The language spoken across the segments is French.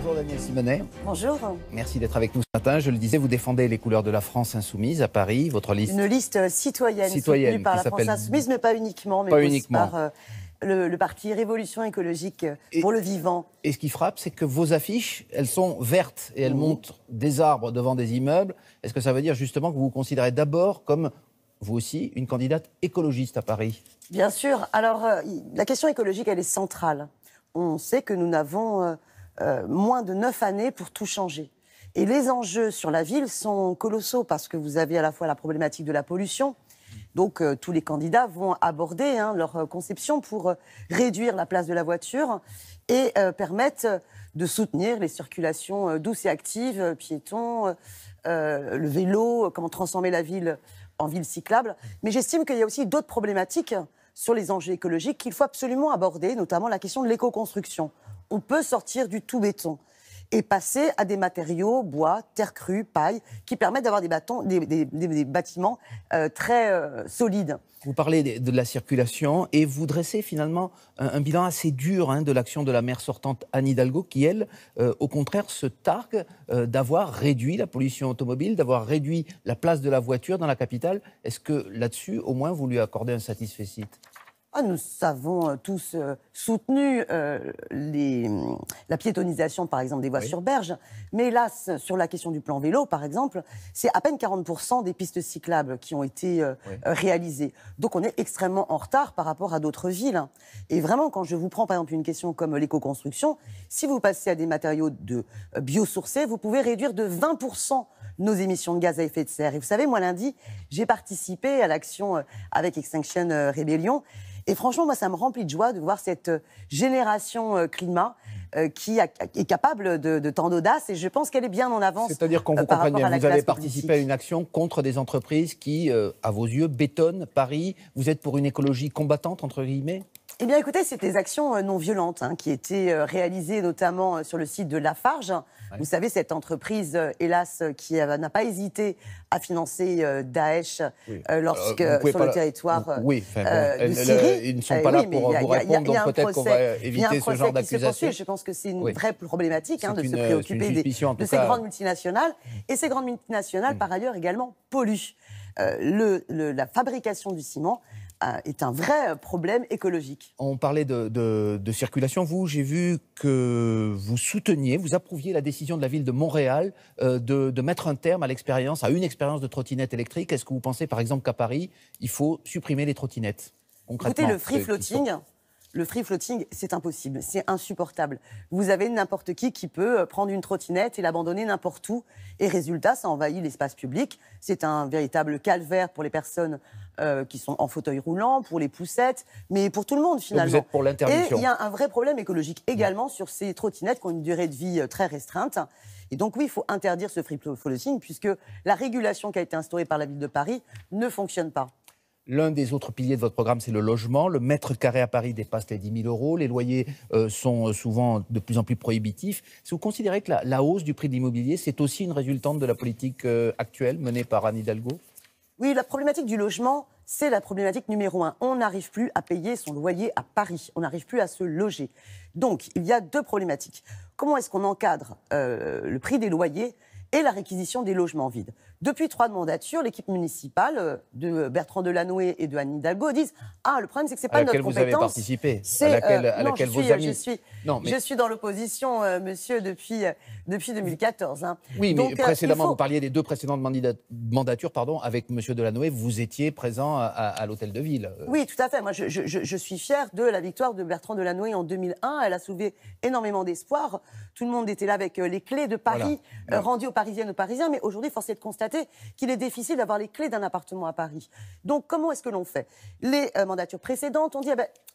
Bonjour Danielle Simonet. Bonjour. Merci d'être avec nous ce matin. Je le disais, vous défendez les couleurs de la France insoumise à Paris. Votre liste. Une liste citoyenne soutenue par la France insoumise, mais pas uniquement, mais aussi par le parti Révolution écologique pour le vivant. Et ce qui frappe, c'est que vos affiches, elles sont vertes et elles montrent des arbres devant des immeubles. Est-ce que ça veut dire justement que vous vous considérez d'abord comme, vous aussi, une candidate écologiste à Paris? Bien sûr. Alors, la question écologique, elle est centrale. On sait que nous n'avons moins de 9 années pour tout changer. Et les enjeux sur la ville sont colossaux parce que vous avez à la fois la problématique de la pollution. Donc tous les candidats vont aborder leur conception pour réduire la place de la voiture et permettre de soutenir les circulations douces et actives, piétons, le vélo, comment transformer la ville en ville cyclable. Mais j'estime qu'il y a aussi d'autres problématiques sur les enjeux écologiques qu'il faut absolument aborder, notamment la question de l'éco-construction. On peut sortir du tout béton et passer à des matériaux, bois, terre crue, paille, qui permettent d'avoir des bâtiments très solides. Vous parlez de la circulation et vous dressez finalement un bilan assez dur de l'action de la maire sortante Anne Hidalgo qui, elle, au contraire, se targue d'avoir réduit la pollution automobile, d'avoir réduit la place de la voiture dans la capitale. Est-ce que là-dessus, au moins, vous lui accordez un satisfecit ? Nous avons tous soutenu la piétonisation, par exemple, des voies sur berge. Mais hélas, sur la question du plan vélo, par exemple, c'est à peine 40% des pistes cyclables qui ont été réalisées. Donc on est extrêmement en retard par rapport à d'autres villes. Et vraiment, quand je vous prends, par exemple, une question comme l'éco-construction, si vous passez à des matériaux biosourcés, vous pouvez réduire de 20% nos émissions de gaz à effet de serre. Et vous savez, moi, lundi, j'ai participé à l'action avec Extinction Rebellion. Et franchement, moi, ça me remplit de joie de voir cette génération climat qui est capable de tant d'audace. Et je pense qu'elle est bien en avance. C'est-à-dire qu'on vous comprenne bien, vous avez participé à une action contre des entreprises qui, à vos yeux, bétonnent Paris. Vous êtes pour une écologie combattante, entre guillemets ? Eh bien, écoutez, c'est des actions non violentes qui étaient réalisées notamment sur le site de Lafarge. Ouais. Vous savez, cette entreprise, hélas, qui n'a pas hésité à financer Daesh sur le territoire de Syrie. Ils ne sont pas là pour vous répondre, donc peut-être qu'on va éviter ce genre d'accusation. Je pense que c'est une vraie problématique de se préoccuper de ces grandes multinationales. Et ces grandes multinationales, par ailleurs, également polluent. La fabrication du ciment est un vrai problème écologique. On parlait de circulation. Vous, j'ai vu que vous souteniez, vous approuviez la décision de la ville de Montréal de mettre un terme à une expérience de trottinette électrique. Est-ce que vous pensez, par exemple, qu'à Paris, il faut supprimer les trottinettes, concrètement? Écoutez, le free floating, c'est impossible, c'est insupportable. Vous avez n'importe qui peut prendre une trottinette et l'abandonner n'importe où. Et résultat, ça envahit l'espace public. C'est un véritable calvaire pour les personnes qui sont en fauteuil roulant, pour les poussettes, mais pour tout le monde finalement. Donc vous êtes pour l'interdiction. Et il y a un vrai problème écologique également sur ces trottinettes qui ont une durée de vie très restreinte. Et donc oui, il faut interdire ce free floating puisque la régulation qui a été instaurée par la ville de Paris ne fonctionne pas. L'un des autres piliers de votre programme, c'est le logement. Le mètre carré à Paris dépasse les 10 000 €. Les loyers sont souvent de plus en plus prohibitifs. Est-ce que vous considérez que la hausse du prix de l'immobilier, c'est aussi une résultante de la politique actuelle menée par Anne Hidalgo? Oui, la problématique du logement, c'est la problématique numéro 1. On n'arrive plus à payer son loyer à Paris. On n'arrive plus à se loger. Donc, il y a deux problématiques. Comment est-ce qu'on encadre le prix des loyers et la réquisition des logements vides? Depuis 3 mandatures, l'équipe municipale de Bertrand Delanoë et de Anne Hidalgo disent « Ah, le problème, c'est que ce n'est pas notre compétence. » À laquelle vous avez participé, à laquelle vos amis... Je suis dans l'opposition, monsieur, depuis 2014. Oui, mais précédemment, vous parliez des 2 précédentes mandatures, avec monsieur Delanoë, vous étiez présent à l'Hôtel de Ville. Oui, tout à fait. Moi, je suis fière de la victoire de Bertrand Delanoë en 2001. Elle a soulevé énormément d'espoir. Tout le monde était là avec les clés de Paris, rendues aux Parisiennes et aux Parisiens. Mais aujourd'hui, force est de constater qu'il est difficile d'avoir les clés d'un appartement à Paris. Donc, comment est-ce que l'on fait? Les mandatures précédentes ont dit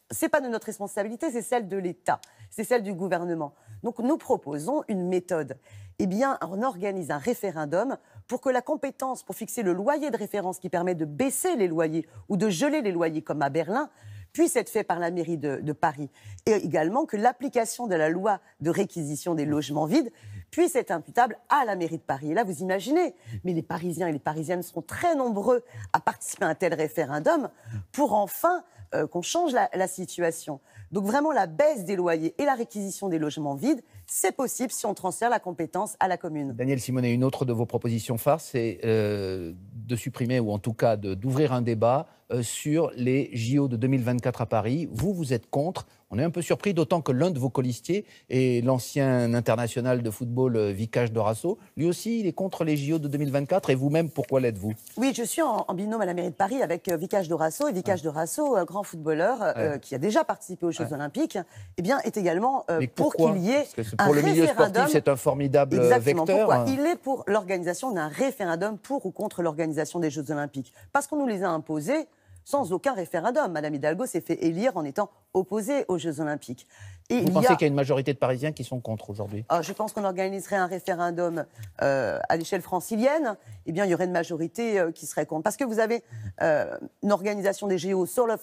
c'est pas de notre responsabilité, c'est celle de l'État, c'est celle du gouvernement. Donc, nous proposons une méthode. Eh bien, on organise un référendum pour que la compétence pour fixer le loyer de référence qui permet de baisser les loyers ou de geler les loyers comme à Berlin puisse être fait par la mairie de Paris. Et également que l'application de la loi de réquisition des logements vides puisse être imputable à la mairie de Paris. Et là, vous imaginez, mais les Parisiens et les Parisiennes seront très nombreux à participer à un tel référendum pour enfin qu'on change la situation. Donc vraiment, la baisse des loyers et la réquisition des logements vides, c'est possible si on transfère la compétence à la commune. Daniel Simonet, une autre de vos propositions phares, c'est de supprimer, ou en tout cas d'ouvrir un débat sur les JO de 2024 à Paris. Vous êtes contre. On est un peu surpris, d'autant que l'un de vos colistiers est l'ancien international de football Vikash Dorasso. Lui aussi, il est contre les JO de 2024. Et vous-même, pourquoi l'êtes-vous? Oui, je suis en binôme à la mairie de Paris avec Vikash Dorasso. Et Vikash Dorasso, un grand footballeur qui a déjà participé aux Jeux Olympiques, eh bien, est également pour qu'il y ait un pour le milieu référendum. sportif, c'est un formidable Exactement. vecteur. Pourquoi? Il est pour l'organisation d'un référendum pour ou contre l'organisation des Jeux Olympiques. Parce qu'on nous les a imposés sans aucun référendum. Madame Hidalgo s'est fait élire en étant opposée aux Jeux Olympiques. Et vous pensez qu'il y a une majorité de Parisiens qui sont contre aujourd'hui? Je pense qu'on organiserait un référendum à l'échelle francilienne. Eh bien, il y aurait une majorité qui serait contre. Parce que vous avez une organisation des JO sur leur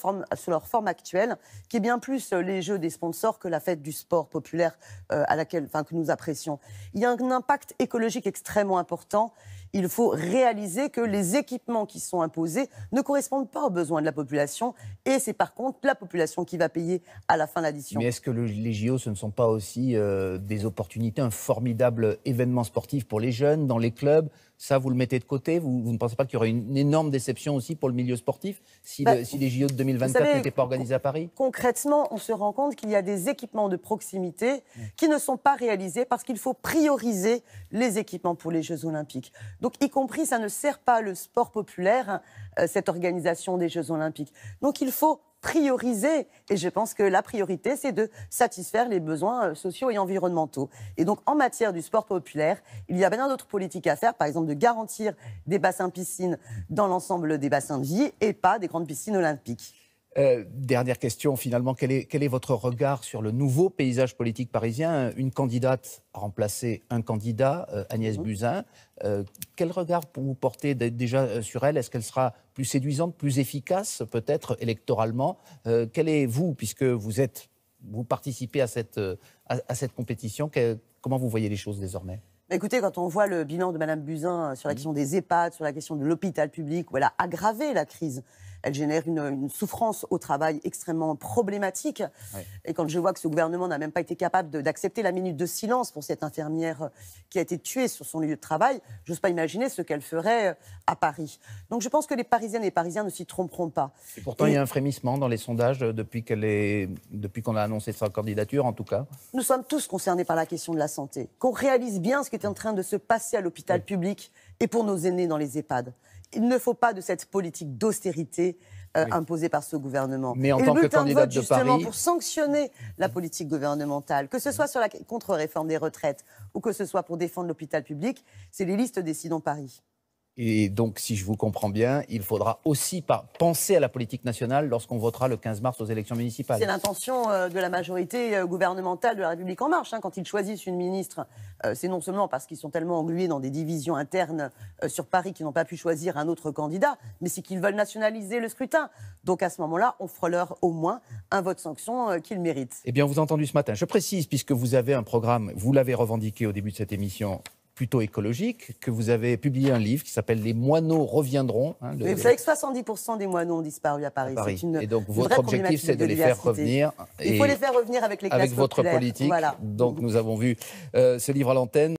forme actuelle, qui est bien plus les jeux des sponsors que la fête du sport populaire que nous apprécions. Il y a un impact écologique extrêmement important. Il faut réaliser que les équipements qui sont imposés ne correspondent pas aux besoins de la population. Et c'est par contre la population qui va payer à la fin l'addition. Mais est-ce que les JO, ce ne sont pas aussi des opportunités, un formidable événement sportif pour les jeunes, dans les clubs? Ça, vous le mettez de côté? Vous ne pensez pas qu'il y aurait une énorme déception aussi pour le milieu sportif si les JO de 2024 n'étaient pas organisés à Paris? Concrètement, on se rend compte qu'il y a des équipements de proximité qui ne sont pas réalisés parce qu'il faut prioriser les équipements pour les Jeux Olympiques. Donc, y compris, ça ne sert pas le sport populaire, cette organisation des Jeux Olympiques. Donc, il faut prioriser. Et je pense que la priorité, c'est de satisfaire les besoins sociaux et environnementaux. Et donc, en matière du sport populaire, il y a bien d'autres politiques à faire, par exemple de garantir des bassins piscines dans l'ensemble des bassins de vie et pas des grandes piscines olympiques. Dernière question, finalement, quel est votre regard sur le nouveau paysage politique parisien? Une candidate a remplacé un candidat, Agnès Buzyn. Quel regard vous portez déjà sur elle? Est-ce qu'elle sera plus séduisante, plus efficace, peut-être, électoralement? Quel est, vous, puisque vous participez à cette compétition, comment vous voyez les choses désormais? Écoutez, quand on voit le bilan de Mme Buzyn sur la question des EHPAD, sur la question de l'hôpital public, où elle a aggravé la crise, elle génère une souffrance au travail extrêmement problématique. Ouais. Et quand je vois que ce gouvernement n'a même pas été capable d'accepter la minute de silence pour cette infirmière qui a été tuée sur son lieu de travail, je n'ose pas imaginer ce qu'elle ferait à Paris. Donc je pense que les Parisiennes et les Parisiens ne s'y tromperont pas. Et pourtant, il y a un frémissement dans les sondages depuis qu'on a annoncé sa candidature, en tout cas. Nous sommes tous concernés par la question de la santé. Qu'on réalise bien ce qui est en train de se passer à l'hôpital public et pour nos aînés dans les EHPAD. Il ne faut pas de cette politique d'austérité imposée par ce gouvernement. Mais en tant que candidate de Paris, pour sanctionner la politique gouvernementale, que ce soit sur la contre-réforme des retraites ou que ce soit pour défendre l'hôpital public, c'est les listes Décidons Paris. Et donc, si je vous comprends bien, il faudra aussi penser à la politique nationale lorsqu'on votera le 15 mars aux élections municipales. C'est l'intention de la majorité gouvernementale de la République En Marche. Quand ils choisissent une ministre, c'est non seulement parce qu'ils sont tellement englués dans des divisions internes sur Paris qu'ils n'ont pas pu choisir un autre candidat, mais c'est qu'ils veulent nationaliser le scrutin. Donc à ce moment-là, on fera-leur au moins un vote sanction qu'ils méritent. Eh bien, on vous a entendu ce matin. Je précise, puisque vous avez un programme, vous l'avez revendiqué au début de cette émission, plutôt écologique, que vous avez publié un livre qui s'appelle « Les moineaux reviendront ». Mais vous savez que 70% des moineaux ont disparu à Paris. Et donc votre objectif, c'est de les faire revenir. Il faut les faire revenir avec les classes avec votre populaires. politique. Voilà. Donc nous avons vu ce livre à l'antenne.